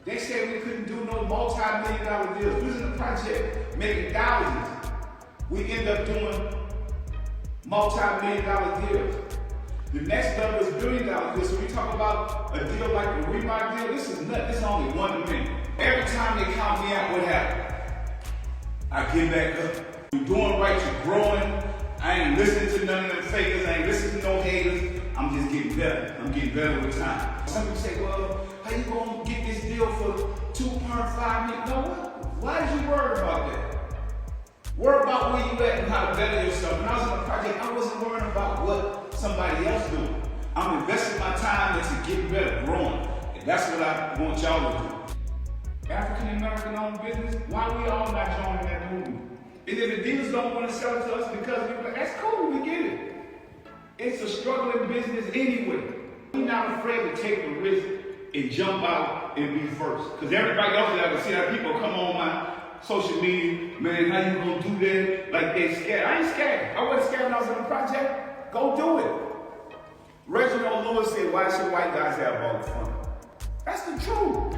They said we couldn't do no multi-million-dollar deals. We was in the project making thousands. We end up doing multi-million-dollar deals. The next level is billion-dollar deals. So we talk about a deal like the Reebok deal. This is nothing. This is only 1 to many. Every time they count me out, what happened? I get back up. You're doing right. You're growing. I ain't listening to none of them fakers. I ain't listening to no haters. I'm just getting better. I'm getting better with time. Some people say, well, how you gonna get this deal for 2.5 million? No, what? Why did you worry about that? Worry about where you at and how to better yourself. When I was in a project, I wasn't worrying about what somebody else doing. I'm investing my time into getting better, growing. And that's what I want y'all to do. African American owned business, why we all not joining that movement? And if the dealers don't want to sell it to us because we're like, that's cool, we get it. It's a struggling business anyway. We're not afraid to take the risk and jump out and be first. Because everybody else is able to see how people come on my social media, man, how you gonna do that? Like they scared. I ain't scared. I wasn't scared when I was in the project. Go do it. Reginald Lewis said, why should white guys have all the fun? That's the truth.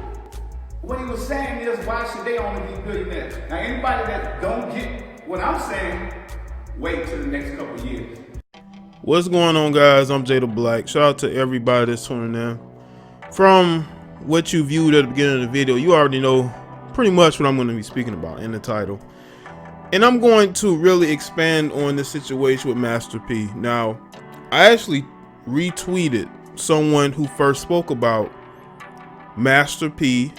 What he was saying is, why should they only be billionaires? Now, anybody that don't get what I'm saying, wait till the next couple of years. What's going on, guys? I'm Jaye the Black. Shout out to everybody that's tuning in. From what you viewed at the beginning of the video, you already know pretty much what I'm going to be speaking about in the title. And I'm going to really expand on the situation with Master P. Now, I actually retweeted someone who first spoke about Master P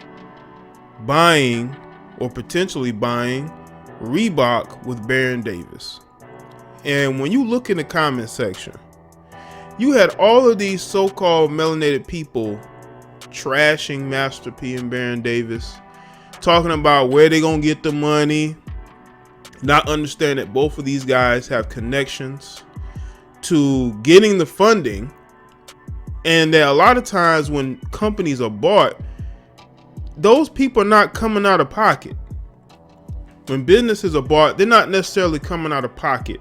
buying or potentially buying Reebok with Baron Davis. And when you look in the comment section, you had all of these so-called melanated people trashing Master P and Baron Davis, talking about where they gonna get the money, not understanding that both of these guys have connections to getting the funding, and that a lot of times when companies are bought, those people are not coming out of pocket. When businesses are bought, they're not necessarily coming out of pocket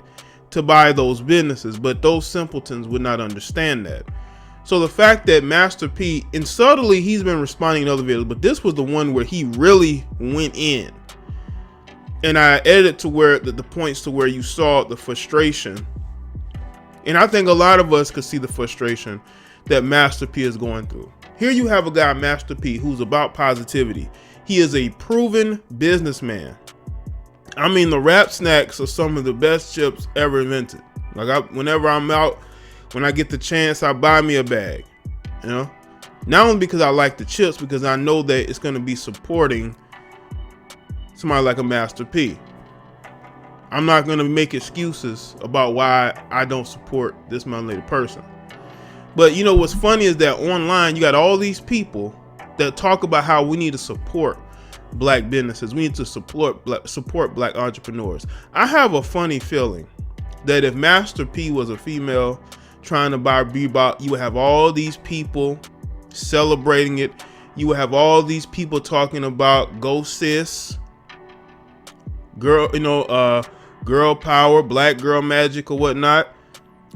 to buy those businesses, but those simpletons would not understand that. So the fact that Master P, and subtly he's been responding in other videos, but this was the one where he really went in. And I edited to where the points to where you saw the frustration. And I think a lot of us could see the frustration that Master P is going through. Here you have a guy, Master P, who's about positivity. He is a proven businessman. I mean, the Rap Snacks are some of the best chips ever invented. Like, whenever I'm out, when I get the chance, I buy me a bag. You know, not only because I like the chips, because I know that it's going to be supporting somebody like a Master P. I'm not going to make excuses about why I don't support this melanated person. But you know what's funny is that online you got all these people that talk about how we need to support black businesses. We need to support black entrepreneurs. I have a funny feeling that if Master P was a female trying to buy Reebok, you would have all these people celebrating it. You would have all these people talking about go sis, girl, girl power, black girl magic or whatnot.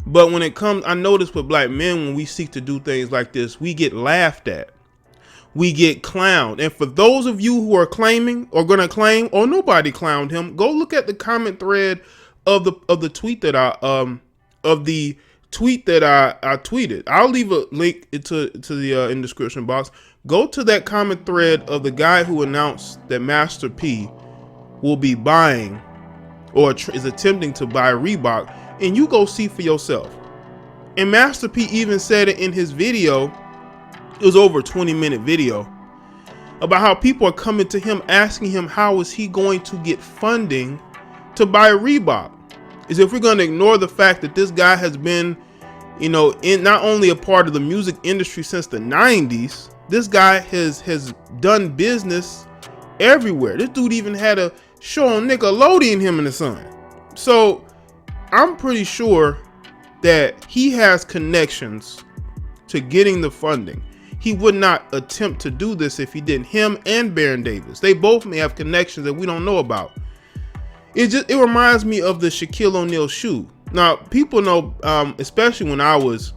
But when it comes, I notice with black men, when we seek to do things like this, we get laughed at. We get clowned. And for those of you who are claiming or going to claim, or nobody clowned him, go look at the comment thread of the tweet that I tweeted. I'll leave a link to the in the description box. Go to that comment thread of the guy who announced that Master P will be buying or is attempting to buy Reebok, and you go see for yourself. And Master P even said it in his video. It was over a 20-minute video about how people are coming to him asking him how is he going to get funding to buy Reebok. Is if we're going to ignore the fact that this guy has been, in not only a part of the music industry since the 90s, this guy has done business everywhere. This dude even had a show on Nickelodeon, him and his son. So I'm pretty sure that he has connections to getting the funding. He would not attempt to do this if he didn't. Him and Baron Davis, they both may have connections that we don't know about. It reminds me of the Shaquille O'Neal shoe. Now, people know, especially when I was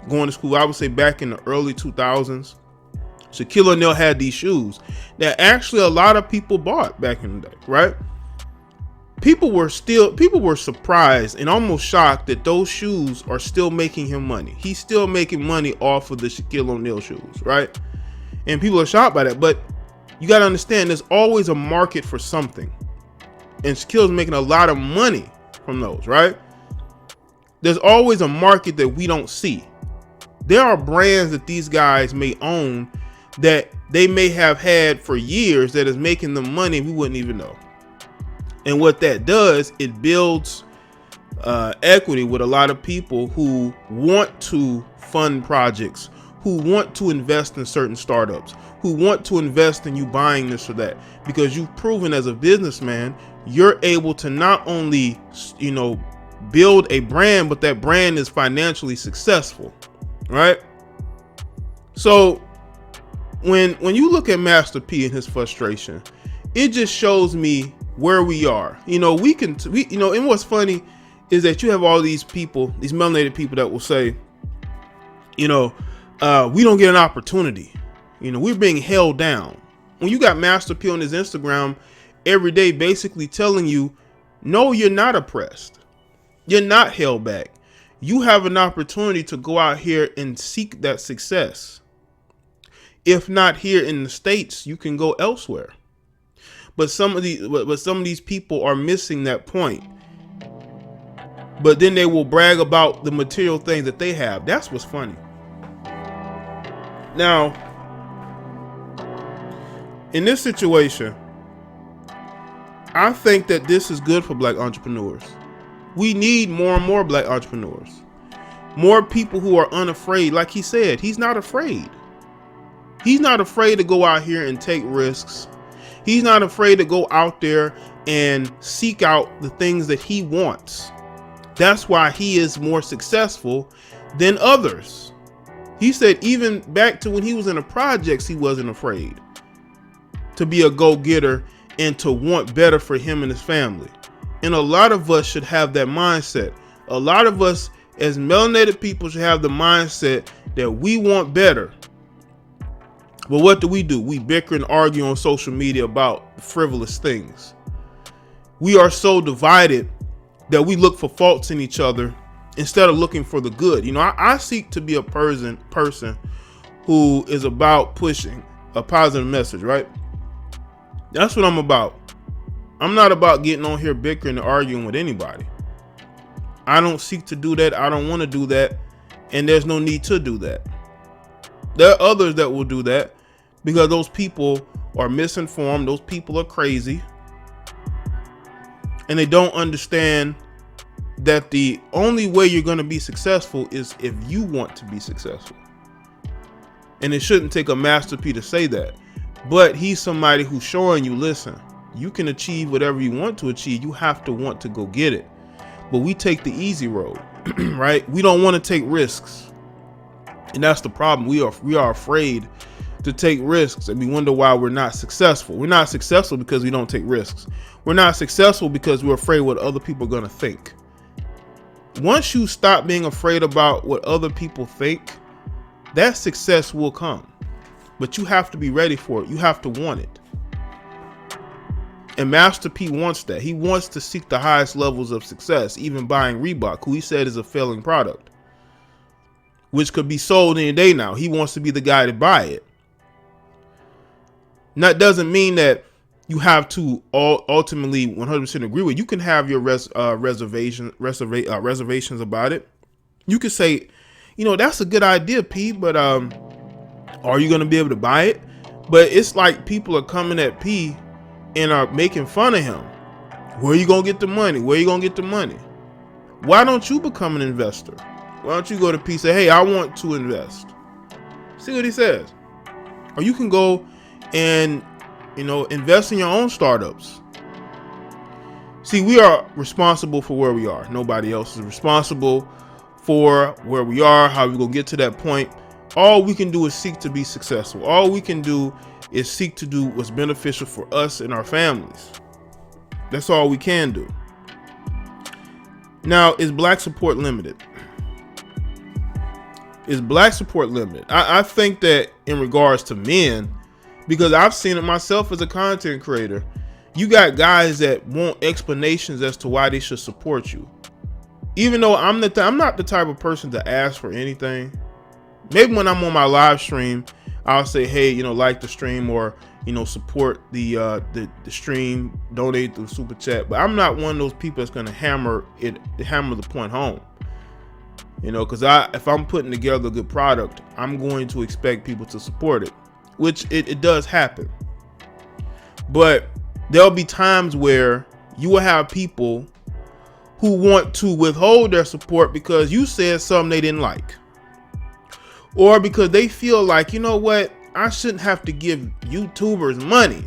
going to school, I would say back in the early 2000s, Shaquille O'Neal had these shoes that actually a lot of people bought back in the day, right? People were surprised and almost shocked that those shoes are still making him money. He's still making money off of the Shaquille O'Neal shoes, right? And people are shocked by that, but you got to understand there's always a market for something. And Shaquille's making a lot of money from those, right? There's always a market that we don't see. There are brands that these guys may own that they may have had for years that is making them money we wouldn't even know. And what that does, it builds equity with a lot of people who want to fund projects, who want to invest in certain startups, who want to invest in you buying this or that, because you've proven as a businessman, you're able to not only, build a brand, but that brand is financially successful, right? So when you look at Master P and his frustration, it just shows me where we are. And what's funny is that you have all these people, these melanated people that will say, we don't get an opportunity. We're being held down. When you got Master P on his Instagram every day, basically telling you, no, you're not oppressed. You're not held back. You have an opportunity to go out here and seek that success. If not here in the States, you can go elsewhere. But some of these people are missing that point. But then they will brag about the material things that they have. That's what's funny. Now, in this situation, I think that this is good for black entrepreneurs. We need more and more black entrepreneurs. More people who are unafraid. Like he said, he's not afraid. He's not afraid to go out here and take risks. He's not afraid to go out there and seek out the things that he wants. That's why he is more successful than others. He said even back to when he was in the projects, he wasn't afraid to be a go-getter and to want better for him and his family. And a lot of us should have that mindset. A lot of us as melanated people should have the mindset that we want better. But what do? We bicker and argue on social media about frivolous things. We are so divided that we look for faults in each other instead of looking for the good. I seek to be a person who is about pushing a positive message, right? That's what I'm about. I'm not about getting on here bickering and arguing with anybody. I don't seek to do that. I don't want to do that. And there's no need to do that. There are others that will do that because those people are misinformed. Those people are crazy. And they don't understand that the only way you're going to be successful is if you want to be successful. And it shouldn't take a Master P to say that. But he's somebody who's showing you, listen, you can achieve whatever you want to achieve. You have to want to go get it. But we take the easy road, right? We don't want to take risks. And that's the problem. We are afraid to take risks, and we wonder why we're not successful. We're not successful because we don't take risks. We're not successful because we're afraid what other people are going to think. Once you stop being afraid about what other people think, that success will come. But you have to be ready for it. You have to want it. And Master P wants that. He wants to seek the highest levels of success, even buying Reebok, who he said is a failing product, which could be sold any day now. He wants to be the guy to buy it. And that doesn't mean that you have to ultimately 100% agree with. You can have your reservations about it. You could say, that's a good idea, P, but are you going to be able to buy it? But it's like people are coming at P and are making fun of him. Where are you going to get the money? Where are you going to get the money? Why don't you become an investor? Why don't you go to P and say, hey, I want to invest? See what he says. Or you can go and, invest in your own startups. See, we are responsible for where we are. Nobody else is responsible for where we are, how we going to get to that point. All we can do is seek to be successful. All we can do is seek to do what's beneficial for us and our families. That's all we can do. Now, is black support limited? is black support limited. I think that in regards to men, because I've seen it myself as a content creator, you got guys that want explanations as to why they should support you. Even though I'm not the type of person to ask for anything. Maybe when I'm on my live stream, I'll say, hey, like the stream, or support the stream, donate through super chat. But I'm not one of those people that's gonna hammer the point home. Because if I'm putting together a good product, I'm going to expect people to support it, which it does happen. But there'll be times where you will have people who want to withhold their support because you said something they didn't like, or because they feel like, what, I shouldn't have to give YouTubers money.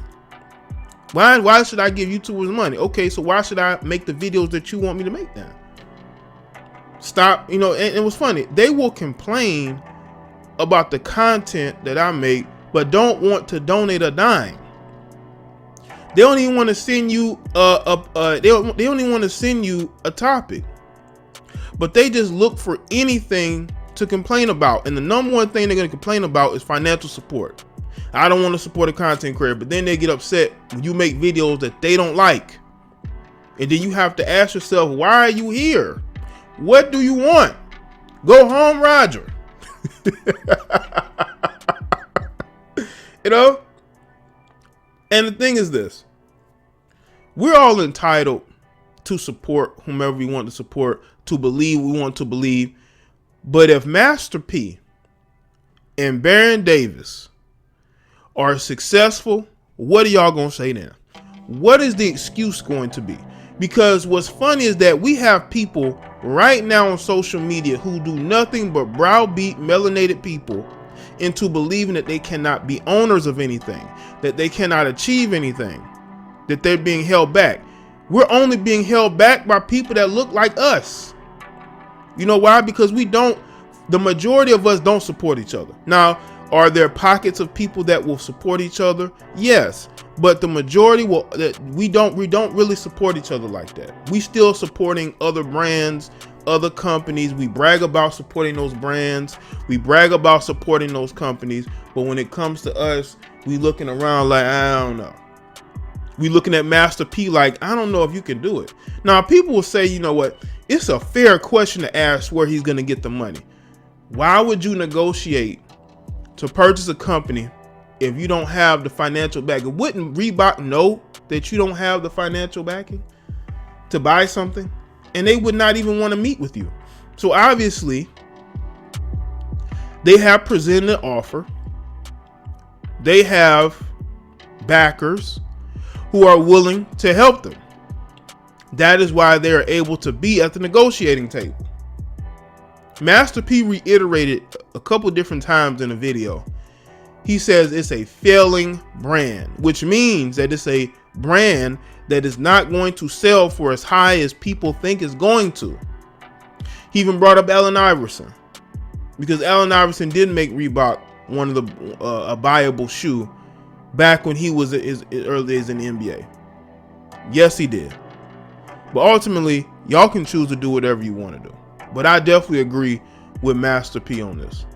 Why should I give YouTubers money? Okay, so why should I make the videos that you want me to make then? Stop, and it was funny. They will complain about the content that I make, but don't want to donate a dime. They don't even want to send you they don't even want to send you a topic, but they just look for anything to complain about. And the number one thing they're going to complain about is financial support. I don't want to support a content creator, but then they get upset when you make videos that they don't like. And then you have to ask yourself, why are you here? What do you want? Go home, Roger. And the thing is this, we're all entitled to support whomever we want to support, to believe we want to believe. But if Master P and Baron Davis are successful, what are y'all going to say then? What is the excuse going to be? Because what's funny is that we have people right now on social media who do nothing but browbeat melanated people into believing that they cannot be owners of anything, that they cannot achieve anything, that they're being held back. We're only being held back by people that look like us. You know why? Because the majority of us don't support each other. Now, are there pockets of people that will support each other? Yes. But the majority we don't really support each other like that. We still supporting other brands, other companies. We brag about supporting those brands. We brag about supporting those companies. But when it comes to us, we looking around like, I don't know. We looking at Master P like, I don't know if you can do it. Now, people will say, you know what? It's a fair question to ask where he's going to get the money. Why would you negotiate to purchase a company if you don't have the financial backing? Wouldn't Reebok know that you don't have the financial backing to buy something? And they would not even want to meet with you. So obviously, they have presented an offer. They have backers who are willing to help them. That is why they are able to be at the negotiating table. Master P reiterated a couple different times in the video. He says it's a failing brand, which means that it's a brand that is not going to sell for as high as people think it's going to. He even brought up Allen Iverson, because Allen Iverson did make Reebok one of the a buyable shoe back when he was as early as in the NBA. Yes, he did. But ultimately, y'all can choose to do whatever you want to do. But I definitely agree with Master P on this.